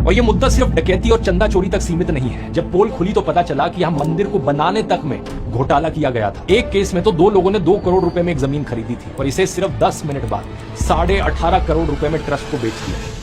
और ये मुद्दा सिर्फ डकैती और चंदा चोरी तक सीमित नहीं है। जब पोल खुली तो पता चला कि यहाँ मंदिर को बनाने तक में घोटाला किया गया था। एक केस में तो 2 लोगों ने 2 करोड़ रुपए में एक जमीन खरीदी थी और इसे सिर्फ 10 मिनट बाद 18.5 करोड़ रुपए में ट्रस्ट को बेच दिया।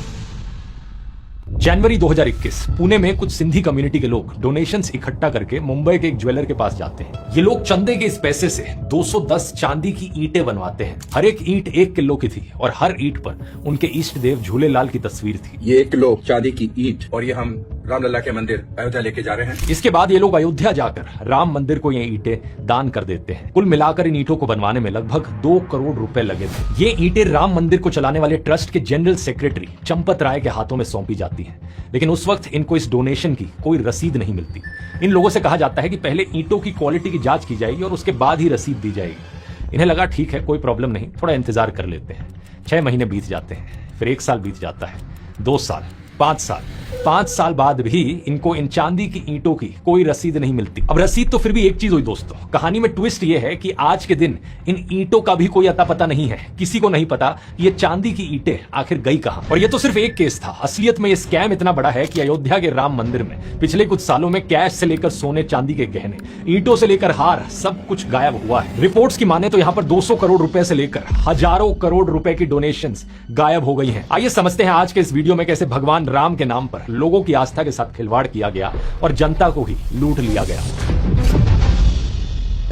जनवरी 2021 पुणे में कुछ सिंधी कम्युनिटी के लोग डोनेशंस इकट्ठा करके मुंबई के एक ज्वेलर के पास जाते हैं। ये लोग चंदे के इस पैसे से 210 चांदी की ईंटें बनवाते हैं। हर एक ईंट 1 किलो की थी और हर ईंट पर उनके इष्ट देव झूलेलाल की तस्वीर थी। ये 1 किलो चांदी की ईंट और ये हम रामलला के मंदिर अयोध्या लेके जा रहे हैं। इसके बाद ये लोग अयोध्या जाकर राम मंदिर को ये ईंटें दान कर देते हैं। कुल मिलाकर इन ईंटों को बनवाने में लगभग 2 करोड़ रुपए लगे थे। ये ईंटें राम मंदिर को चलाने वाले ट्रस्ट के जनरल सेक्रेटरी चंपत राय के हाथों में सौंपी जाती हैं। लेकिन उस वक्त इनको इस डोनेशन की कोई रसीद नहीं मिलती। इन लोगों से कहा जाता है कि पहले ईंटों की क्वालिटी की जांच की जाएगी और उसके बाद ही रसीद दी जाएगी। इन्हें लगा ठीक है, कोई प्रॉब्लम नहीं, थोड़ा इंतजार कर लेते हैं। 6 महीने बीत जाते हैं, फिर 1 साल बीत जाता है, 2 साल, 5 साल। 5 साल बाद भी इनको इन चांदी की ईंटों की कोई रसीद नहीं मिलती। अब रसीद तो फिर भी एक चीज हुई दोस्तों, कहानी में ट्विस्ट ये है कि आज के दिन इन ईंटों का भी कोई अता पता नहीं है। किसी को नहीं पता ये चांदी की ईंटें आखिर गई कहां। और ये तो सिर्फ एक केस था। असलियत में ये स्कैम इतना बड़ा है कि अयोध्या के राम मंदिर में पिछले कुछ सालों में कैश से लेकर सोने चांदी के गहने, ईंटों से लेकर हार, सब कुछ गायब हुआ है। रिपोर्ट्स की माने तो यहाँ पर 200 करोड़ रुपए से लेकर हजारों करोड़ रुपए की डोनेशंस गायब हो गई हैं। आइए समझते हैं आज के इस वीडियो में कैसे भगवान राम के नाम पर लोगों की आस्था के साथ खिलवाड़ किया गया और जनता को ही लूट लिया गया।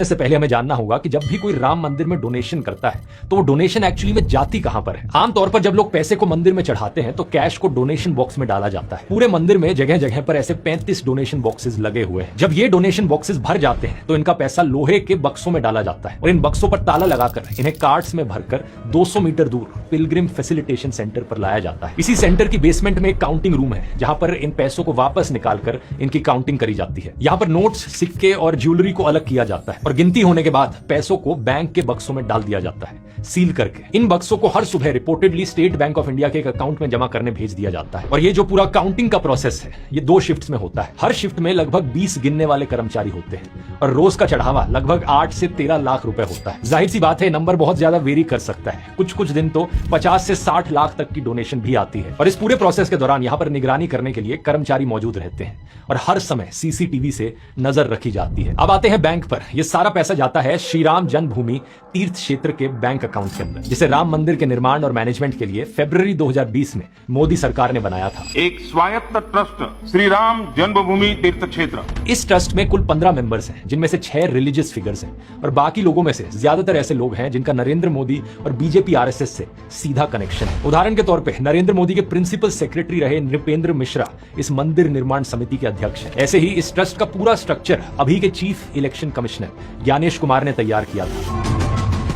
इससे पहले हमें जानना होगा कि जब भी कोई राम मंदिर में डोनेशन करता है तो वो डोनेशन एक्चुअली में जाती कहां पर है। आमतौर पर जब लोग पैसे को मंदिर में चढ़ाते हैं तो कैश को डोनेशन बॉक्स में डाला जाता है। पूरे मंदिर में जगह जगह पर ऐसे 35 डोनेशन बॉक्सेस लगे हुए हैं। जब ये डोनेशन बॉक्सेस भर जाते हैं तो इनका पैसा लोहे के बक्सों में डाला जाता है और इन बक्सों पर ताला लगाकर इन्हें कार्ट्स में भरकर 200 मीटर दूर पिलग्रिम फैसिलिटेशन सेंटर पर लाया जाता है। इसी सेंटर की बेसमेंट में एक काउंटिंग रूम है जहां पर इन पैसों को वापस निकालकर इनकी काउंटिंग करी जाती है। यहाँ पर नोट्स, सिक्के और ज्वेलरी को अलग किया जाता है और गिनती होने के बाद पैसों को बैंक के बक्सों में डाल दिया जाता है, सील करके। इन बक्सों को हर सुबह reportedly state bank of India के एक अकाउंट में जमा करने भेज दिया जाता है। और ये जो पूरा काउंटिंग का प्रोसेस है ये 2 शिफ्ट्स में होता है। हर शिफ्ट में लगभग 20 गिनने वाले कर्मचारी होते हैं और रोज का चढ़ावा लगभग 8 से 13 लाख रुपए होता है। जाहिर सी बात है नंबर बहुत ज्यादा वेरी कर सकता है। कुछ दिन तो 50 से 60 लाख तक की डोनेशन भी आती है। और इस पूरे प्रोसेस के दौरान यहाँ पर निगरानी करने के लिए कर्मचारी मौजूद रहते हैं और हर समय सीसीटीवी से नजर रखी जाती है। अब आते हैं बैंक पर। यह सारा पैसा जाता है श्री राम जन्मभूमि तीर्थ क्षेत्र के बैंक अकाउंट के अंदर, जिसे राम मंदिर के निर्माण और मैनेजमेंट के लिए फरवरी 2020 में मोदी सरकार ने बनाया था। एक स्वायत्त ट्रस्ट श्री राम जन्मभूमि तीर्थ क्षेत्र। इस ट्रस्ट में कुल 15 मेंबर्स हैं, जिनमें से 6 रिलीजियस फिगर्स हैं और बाकी लोगों में से ज्यादातर ऐसे लोग हैं जिनका नरेंद्र मोदी और बीजेपी आरएसएस से सीधा कनेक्शन है। उदाहरण के तौर पे नरेंद्र मोदी के प्रिंसिपल सेक्रेटरी रहे नृपेंद्र मिश्रा इस मंदिर निर्माण समिति के अध्यक्ष हैं। ऐसे ही इस ट्रस्ट का पूरा स्ट्रक्चर अभी के chief election commissioner Gyanesh Kumar ने तैयार किया था।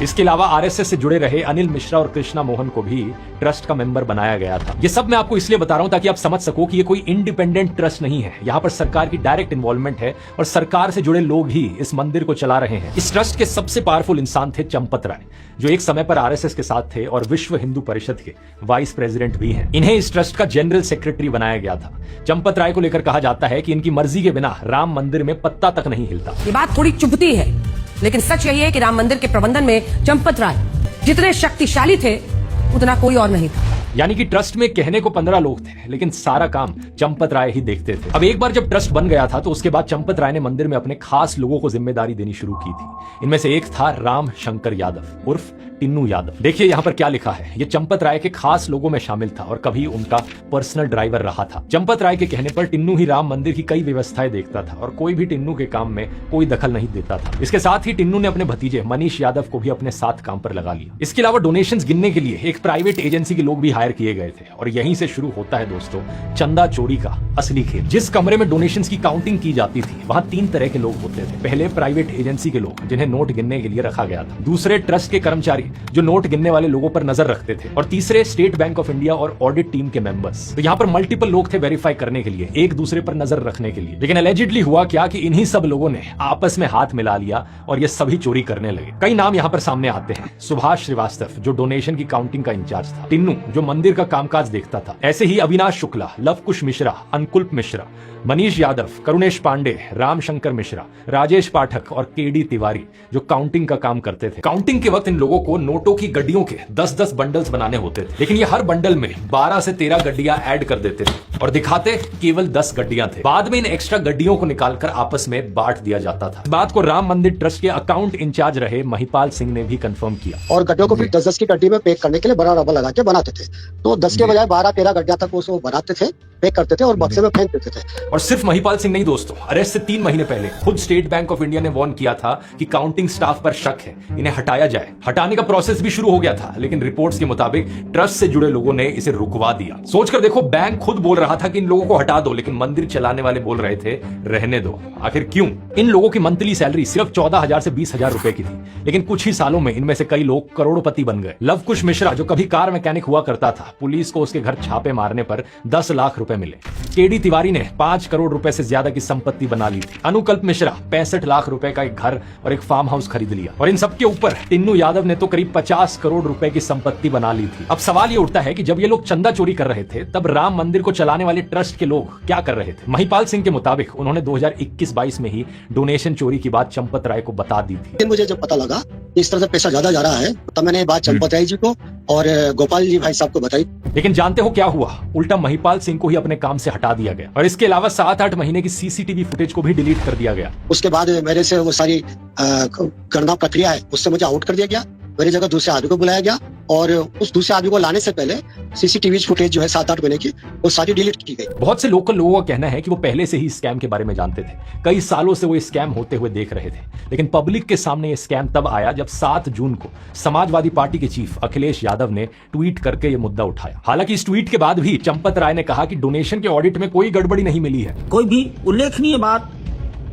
इसके अलावा आरएसएस से जुड़े रहे अनिल मिश्रा और कृष्णा मोहन को भी ट्रस्ट का मेंबर बनाया गया था। ये सब मैं आपको इसलिए बता रहा हूं ताकि आप समझ सको कि ये कोई इंडिपेंडेंट ट्रस्ट नहीं है। यहाँ पर सरकार की डायरेक्ट इन्वॉल्वमेंट है और सरकार से जुड़े लोग ही इस मंदिर को चला रहे हैं। इस ट्रस्ट के सबसे पावरफुल इंसान थे चंपत राय, जो एक समय पर आरएसएस के साथ थे और विश्व हिंदू परिषद के वाइस प्रेसिडेंट भी हैं। इन्हें इस ट्रस्ट का जनरल सेक्रेटरी बनाया गया था। चंपत राय को लेकर कहा जाता है कि इनकी मर्जी के बिना राम मंदिर में पत्ता तक नहीं हिलता। ये बात थोड़ी चुभती है, लेकिन सच यही है कि राम मंदिर के प्रबंधन में चंपत राय जितने शक्तिशाली थे उतना कोई और नहीं था। यानी कि ट्रस्ट में कहने को 15 लोग थे लेकिन सारा काम चंपत राय ही देखते थे। अब एक बार जब ट्रस्ट बन गया था तो उसके बाद चंपत राय ने मंदिर में अपने खास लोगों को जिम्मेदारी देनी शुरू की थी। इनमें से एक था राम शंकर यादव उर्फ टिन्नू यादव। देखिए यहाँ पर क्या लिखा है। ये चंपत राय के खास लोगों में शामिल था और कभी उनका पर्सनल ड्राइवर रहा था। चंपत राय के कहने पर टिन्नू ही राम मंदिर की कई व्यवस्थाएं देखता था और कोई भी टिन्नू के काम में कोई दखल नहीं देता था। इसके साथ ही टिन्नू ने अपने भतीजे मनीष यादव को भी अपने साथ काम पर लगा लिया। इसके अलावा डोनेशंस गिनने के लिए एक प्राइवेट एजेंसी के लोग भी हायर किए गए थे और यहीं से शुरू होता है दोस्तों चंदा चोरी का असली खेल। जिस कमरे में डोनेशंस की काउंटिंग की जाती थी वहां 3 तरह के लोग होते थे। पहले प्राइवेट एजेंसी के लोग जिन्हें नोट गिनने के लिए रखा गया था। दूसरे ट्रस्ट के कर्मचारी जो नोट गिनने वाले लोगों पर नजर रखते थे और तीसरे स्टेट बैंक ऑफ इंडिया और ऑडिट टीम के मेंबर्स। तो यहाँ पर मल्टीपल लोग थे वेरीफाई करने के लिए, एक दूसरे पर नजर रखने के लिए। लेकिन एलिजिडली हुआ क्या कि इन्हीं सब लोगों ने आपस में हाथ मिला लिया और ये सभी चोरी करने लगे। कई नाम यहाँ पर सामने आते हैं। सुभाष श्रीवास्तव जो डोनेशन की काउंटिंग का इंचार्ज था, टिन्नू जो मंदिर का कामकाज देखता था, ऐसे ही अविनाश शुक्ला, लवकुश मिश्रा, अंकुल्प मिश्रा, मनीष यादव, करुणेश पांडे, रामशंकर मिश्रा, राजेश पाठक और केडी तिवारी जो काउंटिंग का काम करते थे। काउंटिंग के वक्त इन लोगों को को नोटों की गड्डियों के 10-10 बंडल्स बनाने होते थे, लेकिन ये हर बंडल में 12 से 13 गड्डियां ऐड कर देते थे और दिखाते केवल 10 गड्डियां थे। बाद में इन एक्स्ट्रा गड्डियों को निकालकर आपस में बांट दिया जाता था। बात को राम मंदिर ट्रस्ट के अकाउंट इंचार्ज रहे महिपाल सिंह ने भी कंफर्म किया। और गड्ढों को फिर 10-10 की गड्डी में पैक करने के लिए बड़ा रबर लगा के बनाते थे, तो 10 के बजाय 12-13 गड्ढियां तक उसको बनाते थे, पैक करते थे और बक्से में फेंक देते थे। और सिर्फ महिपाल सिंह नहीं दोस्तों, अरेस्ट से 3 महीने पहले खुद स्टेट बैंक ऑफ इंडिया ने वार्न किया था कि काउंटिंग स्टाफ पर शक है, इन्हें हटाया जाए। हटाने का प्रोसेस भी शुरू हो गया था, लेकिन रिपोर्ट्स के मुताबिक ट्रस्ट से जुड़े लोगों ने इसे रुकवा दिया। सोचकर देखो, बैंक खुद बोल रहा था कि इन लोगों को हटा दो, लेकिन मंदिर चलाने वाले बोल रहे थे रहने दो। आखिर क्यों? इन लोगों की मंथली सैलरी सिर्फ 14,000 से 20,000 रुपए की थी, लेकिन कुछ ही सालों में इनमें से कई लोग करोड़पति बन गए। लवकुश मिश्रा जो कभी कार मैकेनिक हुआ करता था, पुलिस को उसके घर छापे मारने पर 10 लाख रुपए मिले। केडी तिवारी ने 5 करोड़ रुपए से ज्यादा की संपत्ति बना ली थी। अनुकल्प मिश्रा 65 लाख रुपए का एक घर और एक फार्म हाउस खरीद लिया। और इन सबके ऊपर टिन्नू यादव ने तो करीब 50 करोड़ रुपए की संपत्ति बना ली थी। अब सवाल ये उठता है कि जब ये लोग चंदा चोरी कर रहे थे, तब राम मंदिर को चलाने वाले ट्रस्ट के लोग क्या कर रहे थे? महिपाल सिंह के मुताबिक उन्होंने 2021-22 में ही डोनेशन चोरी की बात चंपत राय को बता दी थी। मुझे जब पता लगा इस तरह से पैसा ज्यादा जा रहा है, तब मैंने बात चंपत राय जी को और गोपाल जी भाई साहब को बताई। लेकिन जानते हो क्या हुआ? उल्टा महिपाल सिंह को ही अपने काम से हटा दिया गया और इसके अलावा 7-8 महीने की सीसीटीवी फुटेज को भी डिलीट कर दिया गया। उसके बाद मेरे से वो सारी गणना प्रक्रिया है, उससे मुझे आउट कर दिया गया। मेरी जगह दूसरे आदमी को बुलाया गया और उस दूसरे आदमी को लाने से पहले सीसीटीवी फुटेज जो है 7-8 महीने की, वो सारी डिलीट की गई। बहुत से लोकल लोगों का कहना है कि वो पहले से ही स्कैम के बारे में जानते थे, कई सालों से वो स्कैम होते हुए देख रहे थे। लेकिन पब्लिक के सामने ये स्कैम तब आया जब 7 जून को समाजवादी पार्टी के चीफ अखिलेश यादव ने ट्वीट करके ये मुद्दा उठाया। हालांकि इस ट्वीट के बाद भी चंपत राय ने कहा कि डोनेशन के ऑडिट में कोई गड़बड़ी नहीं मिली है, कोई भी उल्लेखनीय बात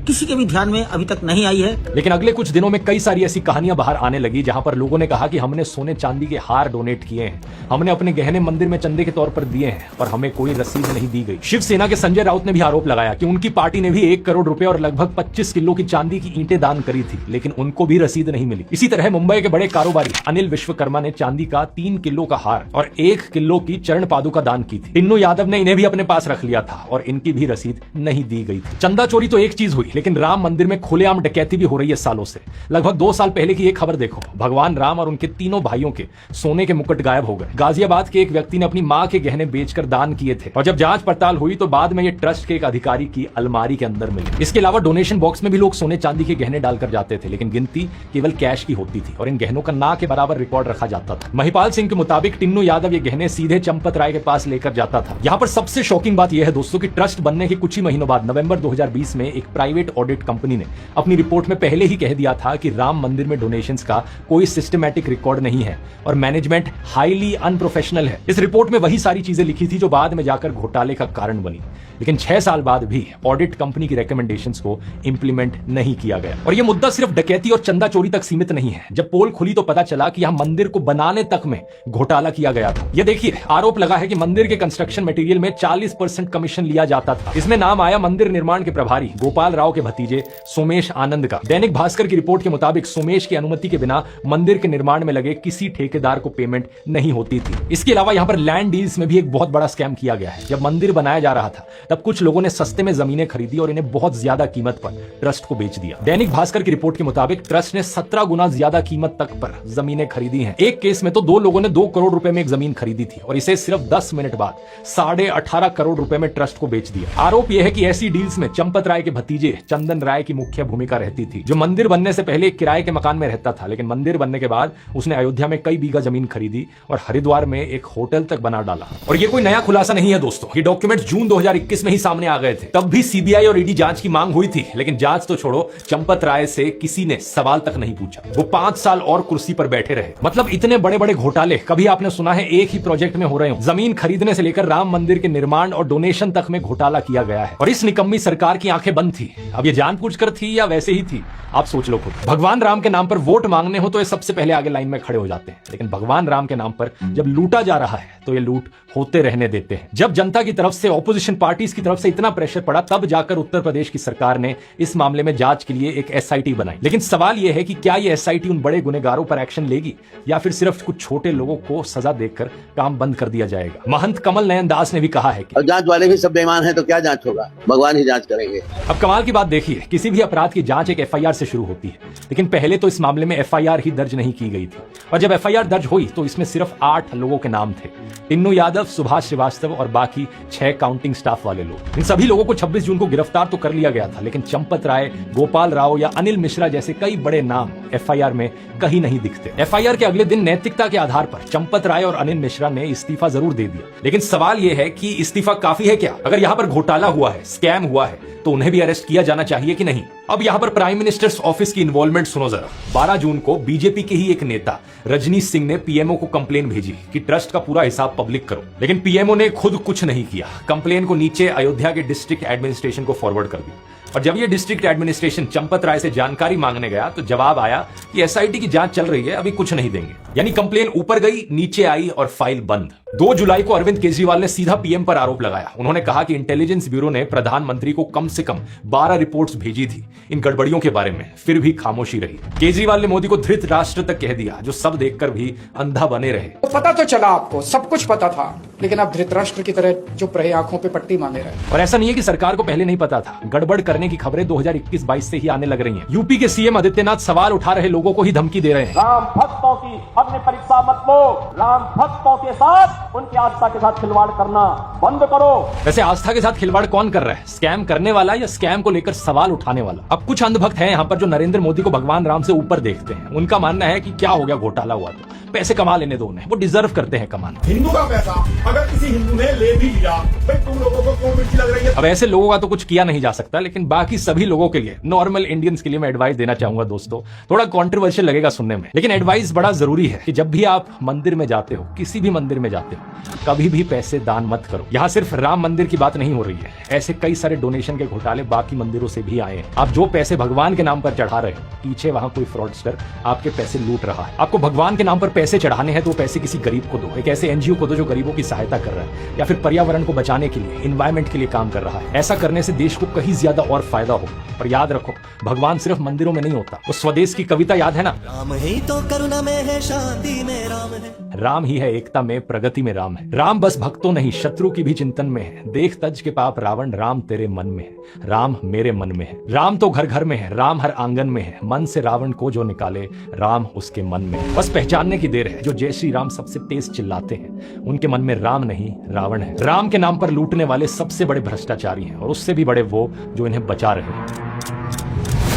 किसी के भी ध्यान में अभी तक नहीं आई है। लेकिन अगले कुछ दिनों में कई सारी ऐसी कहानियां बाहर आने लगी जहां पर लोगों ने कहा कि हमने सोने चांदी के हार डोनेट किए हैं, हमने अपने गहने मंदिर में चंदे के तौर पर दिए हैं और हमें कोई रसीद नहीं दी गई। शिवसेना के संजय राउत ने भी आरोप लगाया कि उनकी पार्टी ने भी 1 करोड़ रुपए और लगभग 25 किलो की चांदी की ईंटें दान करी थी, लेकिन उनको भी रसीद नहीं मिली। इसी तरह मुंबई के बड़े कारोबारी अनिल विश्वकर्मा ने चांदी का 3 किलो का हार और 1 किलो की चरण पादुका दान की थी। टिन्नू यादव ने इन्हें भी अपने पास रख लिया था और इनकी भी रसीद नहीं दी गई थी। चंदा चोरी तो एक चीज हुई, लेकिन राम मंदिर में खुलेआम डकैती भी हो रही है सालों से। लगभग 2 साल पहले की एक खबर देखो, भगवान राम और उनके तीनों भाइयों के सोने के मुकुट गायब हो गए। गाजियाबाद के एक व्यक्ति ने अपनी मां के गहने बेचकर दान किए थे और जब जांच पड़ताल हुई तो बाद में ये ट्रस्ट के एक अधिकारी की अलमारी के अंदर मिले। इसके अलावा डोनेशन बॉक्स में भी लोग सोने चांदी के गहने डालकर जाते थे, लेकिन गिनती केवल कैश की होती थी और इन गहनों का ना के बराबर रिकॉर्ड रखा जाता था। महिपाल सिंह के मुताबिक टिन्नू यादव ये गहने सीधे चंपत राय के पास लेकर जाता था। यहाँ पर सबसे शॉकिंग बात यह है दोस्तों कि ट्रस्ट बनने के कुछ ही महीनों बाद नवंबर 2020 में एक प्राइवेट ऑडिट कंपनी ने अपनी रिपोर्ट में पहले ही कह दिया था कि राम मंदिर में डोनेशंस का कोई सिस्टमैटिक रिकॉर्ड नहीं है और मैनेजमेंट हाईली अनप्रोफेशनल है। इस रिपोर्ट में वही सारी चीजें लिखी थी जो बाद में जाकर घोटाले का कारण बनी। लेकिन 6 साल बाद भी ऑडिट कंपनी की रिकमेंडेशंस को इंप्लीमेंट नहीं किया गया। और यह मुद्दा सिर्फ डकैती और चंदा चोरी तक सीमित नहीं है। जब पोल खुली तो पता चला कि यहां मंदिर को बनाने तक में घोटाला किया गया था। यह देखिए, आरोप लगा है कि मंदिर के कंस्ट्रक्शन मटेरियल में 40% कमीशन लिया जाता था। इसमें नाम आया मंदिर निर्माण के प्रभारी गोपाल राव के भतीजे सोमेश आनंद का। दैनिक भास्कर की रिपोर्ट के मुताबिक सोमेश की अनुमति के बिना मंदिर के निर्माण में लगे किसी ठेकेदार को पेमेंट नहीं होती थी। इसके अलावा यहां पर लैंड डील्स में भी एक बहुत बड़ा स्कैम किया गया है। जब मंदिर बनाया जा रहा था तब कुछ लोगों ने सस्ते में जमीनें खरीदी और इन्हें बहुत ज्यादा कीमत पर ट्रस्ट को बेच दिया। दैनिक भास्कर की रिपोर्ट के मुताबिक ट्रस्ट ने 17 गुना ज्यादा कीमत तक पर जमीनें खरीदी हैं। एक केस में तो 2 लोगों ने 2 करोड़ रुपए में एक जमीन खरीदी थी और इसे सिर्फ 10 मिनट बाद 18.5 करोड़ रुपए में ट्रस्ट को बेच दिया। आरोप यह है कि ऐसी डील्स में चंपत राय के भतीजे चंदन राय की मुख्य भूमिका रहती थी, जो मंदिर बनने से पहले एक किराए के मकान में रहता था, लेकिन मंदिर बनने के बाद उसने अयोध्या में कई बीघा जमीन खरीदी और हरिद्वार में एक होटल तक बना डाला। और ये कोई नया खुलासा नहीं है दोस्तों, ये डॉक्यूमेंट जून 2021 में ही सामने आ गए थे। तब भी सीबीआई और ईडी जांच की मांग हुई थी, लेकिन जांच तो छोड़ो, चंपत राय से किसी ने सवाल तक नहीं पूछा। वो 5 साल और कुर्सी पर बैठे रहे। मतलब इतने बड़े बड़े घोटाले कभी आपने सुना है एक ही प्रोजेक्ट में हो रहे हो? जमीन खरीदने से लेकर राम मंदिर के निर्माण और डोनेशन तक में घोटाला किया गया है और इस निकम्मी सरकार की आंखें बंद थी। अब ये जानबूझकर थी या वैसे ही थी, आप सोच लो खुद। भगवान राम के नाम पर वोट मांगने हो तो ये सबसे पहले आगे लाइन में खड़े हो जाते हैं, लेकिन भगवान राम के नाम पर जब लूटा जा रहा है तो ये लूट होते रहने देते हैं। जब जनता की तरफ से, ऑपोजिशन पार्टीज की तरफ से इतना प्रेशर पड़ा, तब जाकर उत्तर प्रदेश की सरकार ने इस मामले में जांच के लिए एक एसआईटी बनाई। लेकिन सवाल यह है कि क्या ये एसआईटी उन बड़े गुनेगारों पर एक्शन लेगी या फिर सिर्फ कुछ छोटे लोगों को सजा देकर काम बंद कर दिया जाएगा? महंत कमल नयन दास ने भी कहा है कि जांच वाले भी सब बेईमान हैं तो क्या जांच होगा, भगवान ही जांच करेंगे। अब कमाल की बात देखिए, किसी भी अपराध की जांच एक एफआईआर से शुरू होती है, लेकिन पहले तो इस मामले में एफआईआर ही दर्ज नहीं की गई थी। और जब एफआईआर दर्ज हुई तो इसमें सिर्फ 8 लोगों के नाम थे, टिन्नू यादव, सुभाष श्रीवास्तव और बाकी 6 काउंटिंग स्टाफ वाले लोग। इन सभी लोगों को 26 जून को गिरफ्तार तो कर लिया गया था, लेकिन चंपत राय, गोपाल राव या अनिल मिश्रा जैसे कई बड़े नाम एफआईआर में कहीं नहीं दिखते। एफआईआर के अगले दिन नैतिकता के आधार पर चंपत राय और अनिल मिश्रा ने इस्तीफा जरूर दे दिया, लेकिन सवाल यह है कि इस्तीफा काफी है क्या? अगर यहां पर घोटाला हुआ है, स्कैम हुआ है, तो उन्हें भी अरेस्ट किया जाना चाहिए कि नहीं? अब यहां पर प्राइम मिनिस्टर्स ऑफिस की इन्वॉल्वमेंट सुनो जरा। 12 जून को बीजेपी के ही एक नेता रजनीश सिंह ने पीएमओ को कंप्लेन भेजी कि ट्रस्ट का पूरा हिसाब पब्लिक करो, लेकिन पीएमओ ने खुद कुछ नहीं किया। कंप्लेन को नीचे अयोध्या के डिस्ट्रिक्ट एडमिनिस्ट्रेशन को फॉरवर्ड कर दिया, और जब ये डिस्ट्रिक्ट एडमिनिस्ट्रेशन चंपत राय से जानकारी मांगने गया तो जवाब आया कि एसआईटी की जांच चल रही है, अभी कुछ नहीं देंगे। यानी कंप्लेन ऊपर गई, नीचे आई और फाइल बंद। 2 जुलाई को अरविंद केजरीवाल ने सीधा पीएम पर आरोप लगाया। उन्होंने कहा कि इंटेलिजेंस ब्यूरो ने प्रधानमंत्री को कम से कम 12 रिपोर्ट्स भेजी थी इन गड़बड़ियों के बारे में, फिर भी खामोशी रही। केजरीवाल ने मोदी को धृत राष्ट्र तक कह दिया, जो सब देखकर भी अंधा बने रहे। पता तो चला आपको, सब कुछ पता था, लेकिन आप धृतराष्ट्र की तरह चुप रहे, आंखों पे पट्टी बांधे रहे। और ऐसा नहीं है कि सरकार को पहले नहीं पता था। गड़बड़ करने की खबरें 2021-22 से ही आने लग रही हैं। यूपी के सीएम आदित्यनाथ सवाल उठा रहे लोगों को ही धमकी दे रहे हैं। राम भक्तों की हमने परीक्षा मत लो, राम भक्तों के साथ उनकी आस्था के साथ खिलवाड़ करना बंद करो। वैसे आस्था के साथ खिलवाड़ कौन कर रहा है? स्कैम करने वाला या स्कैम को लेकर सवाल उठाने वाला? अब कुछ अंधभक्त हैं यहाँ पर जो नरेंद्र मोदी को भगवान राम से ऊपर देखते हैं। उनका मानना है कि क्या हो गया, घोटाला हुआ तो पैसे कमा लेने दो उन्हें, वो डिजर्व करते हैं कमाना। हिंदू का पैसा अगर किसी हिंदू ने ले भी लिया, भाई तुम लोगों को क्यों मिर्ची लग रही है? अब ऐसे लोगों का तो कुछ किया नहीं जा सकता, लेकिन बाकी सभी लोगों के लिए, नॉर्मल इंडियंस के लिए मैं एडवाइस देना चाहूंगा दोस्तों। थोड़ा कॉन्ट्रोवर्शियल लगेगा सुनने में, लेकिन एडवाइस बड़ा जरूरी है कि जब भी आप मंदिर में जाते हो, किसी भी मंदिर में जाते हो, कभी भी पैसे दान मत करो। यहाँ सिर्फ राम मंदिर की बात नहीं हो रही है, ऐसे कई सारे डोनेशन के घोटाले बाकी मंदिरों से भी आए हैं। आप जो पैसे भगवान के नाम पर चढ़ा रहे हो, पीछे वहां कोई फ्रॉडस्टर आपके पैसे लूट रहा है। आपको भगवान के नाम पर पैसे चढ़ाने हैं तो पैसे किसी गरीब को दो, एक ऐसे एनजीओ को दो जो गरीबों की सहायता कर रहा है, या फिर पर्यावरण को बचाने के लिए, एनवायरमेंट के लिए काम कर रहा है। ऐसा करने से देश को कहीं ज्यादा और फायदा हो। पर याद रखो, भगवान सिर्फ मंदिरों में नहीं होता। वो स्वदेश की कविता याद है ना? राम ही तो करुणा में है, शांति में राम है। राम ही है एकता में, प्रगति में राम है। राम बस भक्तों नहीं, शत्रु की भी चिंतन में है। देख तज के पाप रावण, राम तेरे मन में है, राम मेरे मन में है। राम तो घर घर में है, राम हर आंगन में है। मन से रावण को जो निकाले, राम उसके मन में है। बस पहचानने की देर है, जो जय श्री राम सबसे तेज चिल्लाते हैं, उनके मन में राम नहीं रावण है। राम के नाम पर लूटने वाले सबसे बड़े भ्रष्टाचारी हैं, और उससे भी बड़े वो जो इन्हें बचा रहे हैं।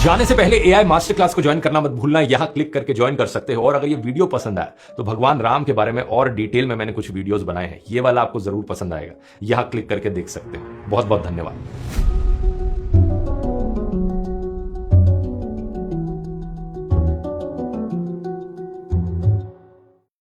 जाने से पहले एआई मास्टर क्लास को ज्वाइन करना मत भूलना, यहां क्लिक करके ज्वाइन कर सकते हो। और अगर ये वीडियो पसंद आया तो भगवान राम के बारे में और डिटेल में मैंने कुछ वीडियोस बनाए हैं, ये वाला आपको जरूर पसंद आएगा, यहां क्लिक करके देख सकते हो। बहुत बहुत धन्यवाद।